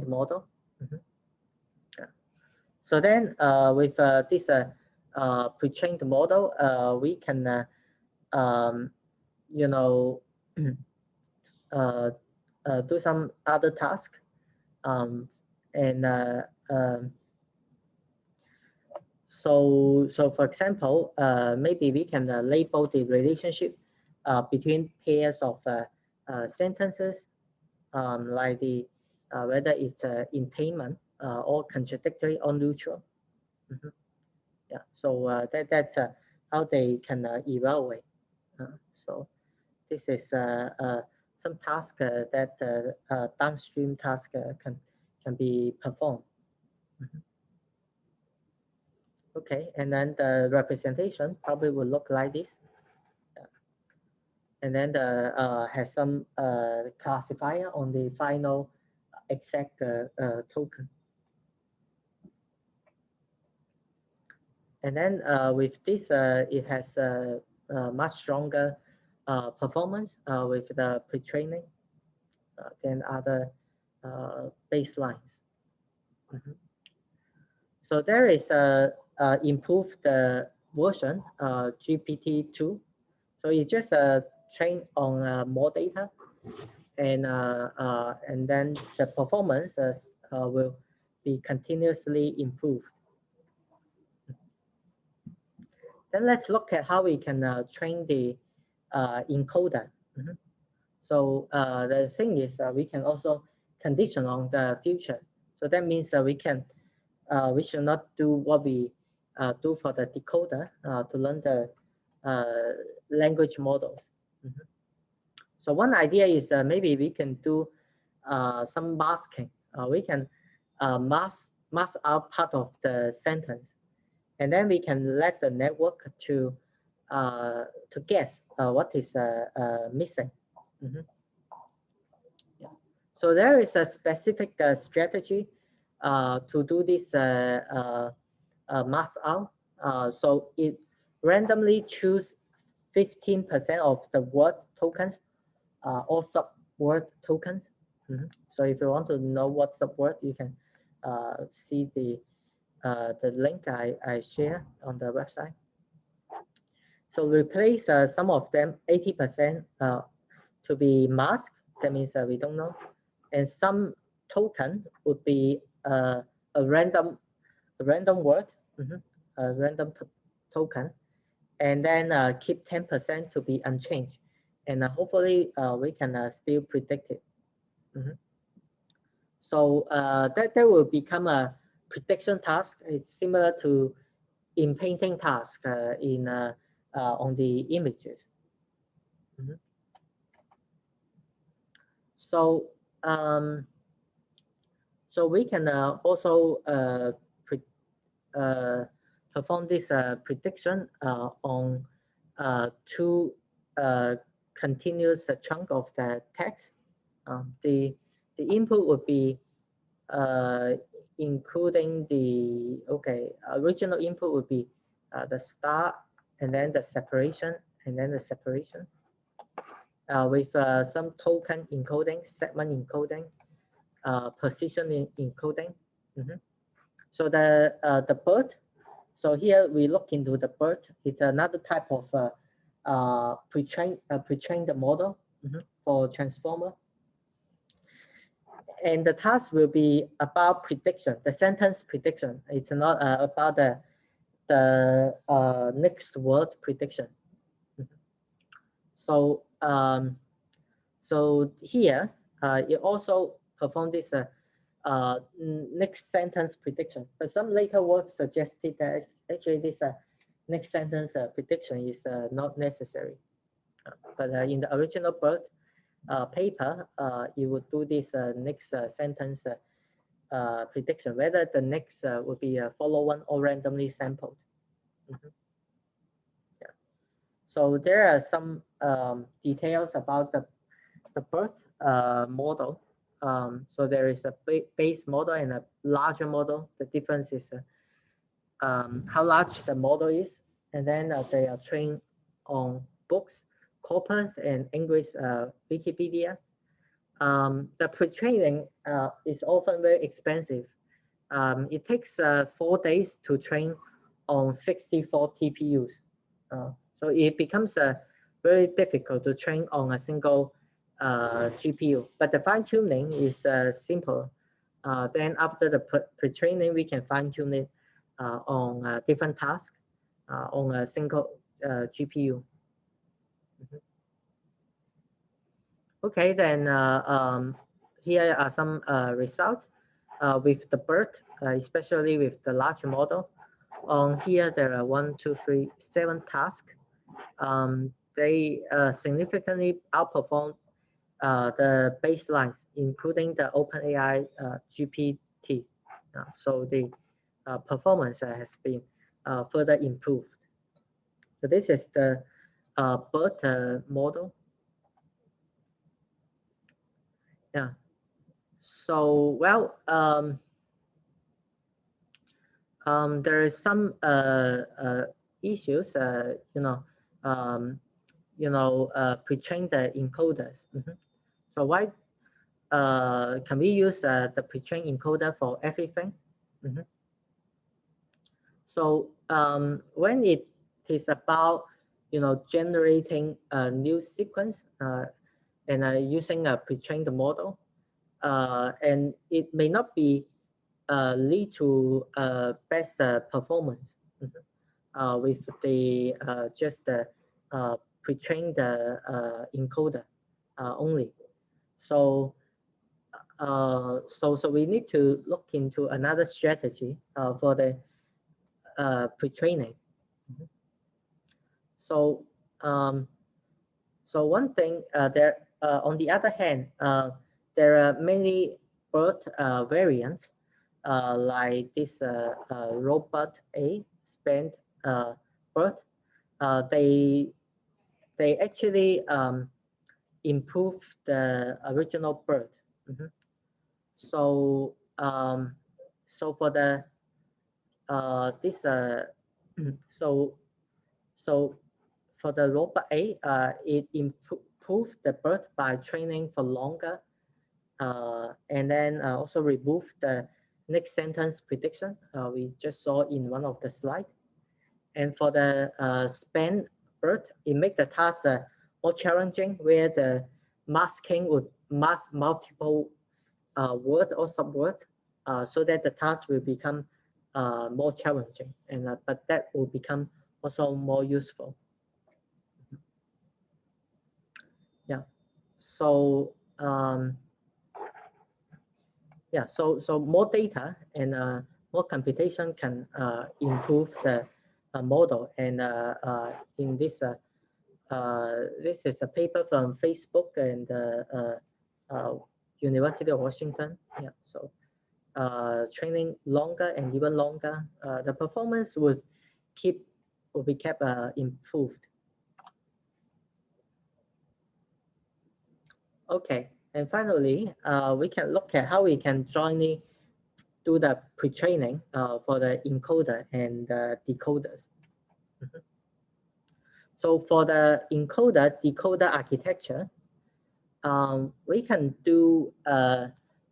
model. Mm-hmm. Yeah. So then with this pre-trained model, we can you know do some other task, and so for example, maybe we can label the relationship between pairs of sentences, like the whether it's entailment or contradictory or neutral. Mm-hmm. Yeah, so that's how they can evaluate. So this is some task that downstream task can be performed. Mm-hmm. Okay, and then the representation probably will look like this. And then the has some classifier on the final exact token. And then with this, it has a much stronger performance with the pre-training than other baselines. Mm-hmm. So there is a improved version, GPT-2. So it just trained on more data, and then the performance will be continuously improved. Then let's look at how we can train the encoder. Mm-hmm. So the thing is we can also condition on the future. So that means we should not do what we do for the decoder to learn the language models. Mm-hmm. So one idea is maybe we can do some masking. We can mask out part of the sentence, and then we can let the network to guess what is missing. Mm-hmm. Yeah. So there is a specific strategy to do this mask out. So it randomly choose 15% of the word tokens or subword tokens. Mm-hmm. So if you want to know what subword, you can see the link I share on the website. So replace some of them 80% to be masked. That means we don't know, and some token would be a random word, mm-hmm, a random token, and then keep 10% to be unchanged, and hopefully we can still predict it. Mm-hmm. So that will become a prediction task. It's similar to in painting task on the images. Mm-hmm. So so we can also perform this prediction on two continuous chunk of the text. The input would be including the original input would be the start, and then the separation, and then the separation with some token encoding, segment encoding, position encoding. Mm-hmm. So the bird. So here we look into the bird. It's another type of pre-train the model for transformer. And the task will be about prediction, the sentence prediction. It's not about the next word prediction. So so here it also perform this next sentence prediction. But some later work suggested that actually this next sentence prediction is not necessary. But in the original BERT paper, you would do this next sentence prediction, whether the next would be a follow one or randomly sampled. Yeah. So there are some details about the BERT model. So there is a base model and a larger model. The difference is how large the model is, and then they are trained on books, corpus, and English Wikipedia. The pre-training is often very expensive. It takes 4 days to train on 64 TPUs. So it becomes very difficult to train on a single GPU. But the fine-tuning is simple. Then after the pre-training, we can fine-tune it on different tasks on a single GPU. Okay, then here are some results with the BERT, especially with the large model. On here, there are 1, 2, 3, 7 tasks. They significantly outperform the baselines, including the OpenAI GPT. So the performance has been further improved. So this is the BERT model. Yeah. So well, there is some issues. Pre-train the encoders. So why can we use the pre-train encoder for everything? So when it is about generating a new sequence and using a pre-trained model, and it may not be lead to best performance with the just the pre-trained encoder only. So so we need to look into another strategy for the pre-training. So so one thing there on the other hand, there are many BERT variants like this robot A spent BERT. They actually improve the original BERT. So so for the this so for the robot A, it improved the BERT by training for longer, and then also remove the next sentence prediction we just saw in one of the slides. And for the span BERT, it makes the task more challenging, where the masking would mask multiple word or subword, so that the task will become more challenging, and but that will become also more useful. Yeah. So yeah, so more data and more computation can improve the model. And in this this is a paper from Facebook and University of Washington. Yeah, so training longer and even longer, the performance will be kept improved. Okay, and finally, we can look at how we can jointly do the pre-training for the encoder and decoders. So for the encoder-decoder architecture, we can do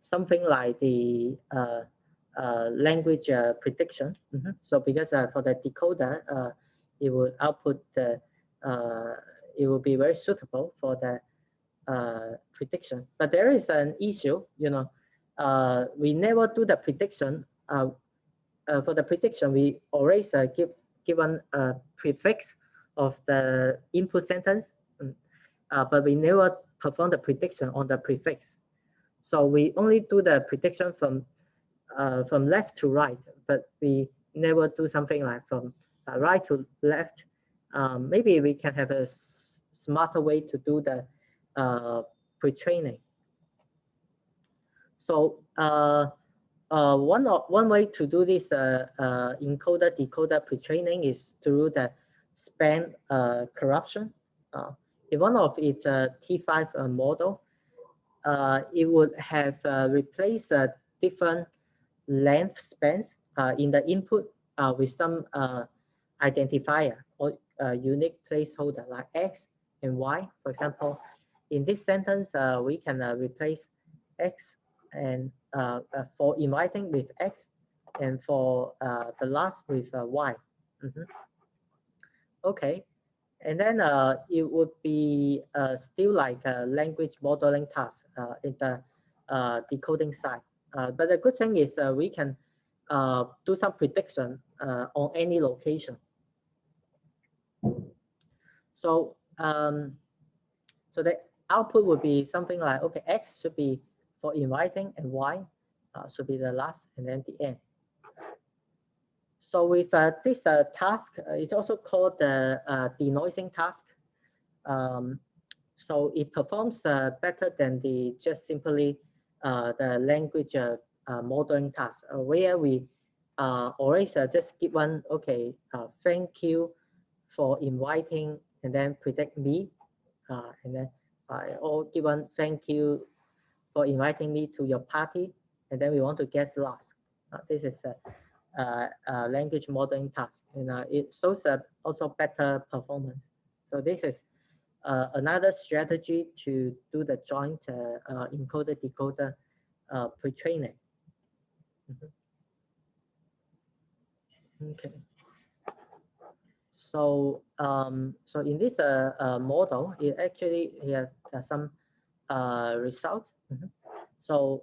something like the language prediction. So because for the decoder, it would output the it will be very suitable for the prediction. But there is an issue, we never do the prediction. For the prediction, we always given a prefix of the input sentence, but we never perform the prediction on the prefix. So we only do the prediction from left to right, but we never do something like from right to left. Maybe we can have a smarter way to do the pre-training. So one way to do this encoder decoder pre-training is through the span corruption. In one of its T5 model, it would have replaced different length spans in the input with some identifier or unique placeholder like X and Y. For example, in this sentence, we can replace X and for inviting with X, and for the last with Y. Okay, and then it would be still like a language modeling task in the decoding side. But the good thing is we can do some prediction on any location. So so the output would be something like, okay, X should be for inviting and Y should be the last and then the end. So with this task, it's also called the denoising task. So it performs better than the just simply the language modeling task, where we always just give one, okay, thank you for inviting, and then predict me, and then or give one thank you for inviting me to your party, and then we want to guess last. This is a language modeling task, and it shows also better performance. So this is another strategy to do the joint encoder decoder pre-training. Okay. So so in this model, it actually has some result. So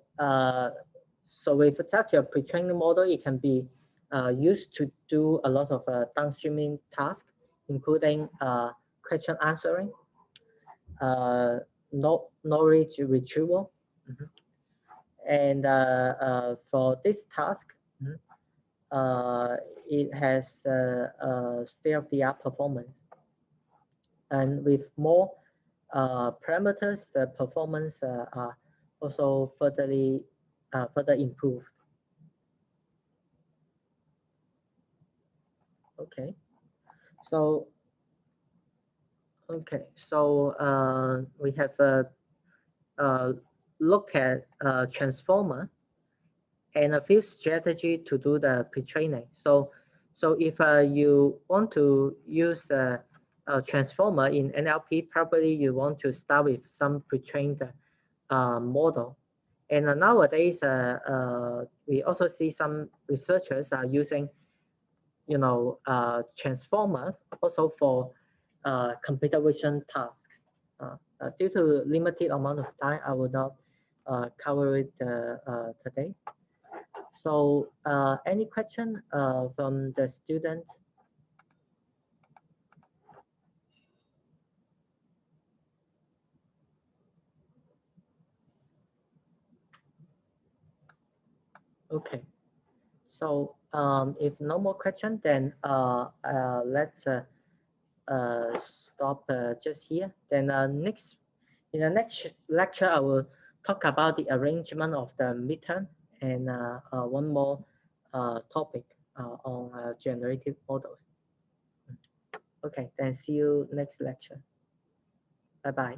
so with such a pre-training model, it can be used to do a lot of downstreaming tasks, including question answering, knowledge retrieval, and for this task, it has state-of-the-art performance, and with more parameters, the performance are also further improved. Okay, so we have a look at transformer and a few strategy to do the pre-training. So if you want to use a transformer in NLP, probably you want to start with some pre-trained model. And nowadays, we also see some researchers are using, transformer also for computer vision tasks. Due to limited amount of time, I will not cover it today. So any question from the students? Okay. So if no more question, then let's stop just here. Then in the next lecture, I will talk about the arrangement of the midterm and one more topic on generative models. Okay, then see you next lecture. Bye-bye.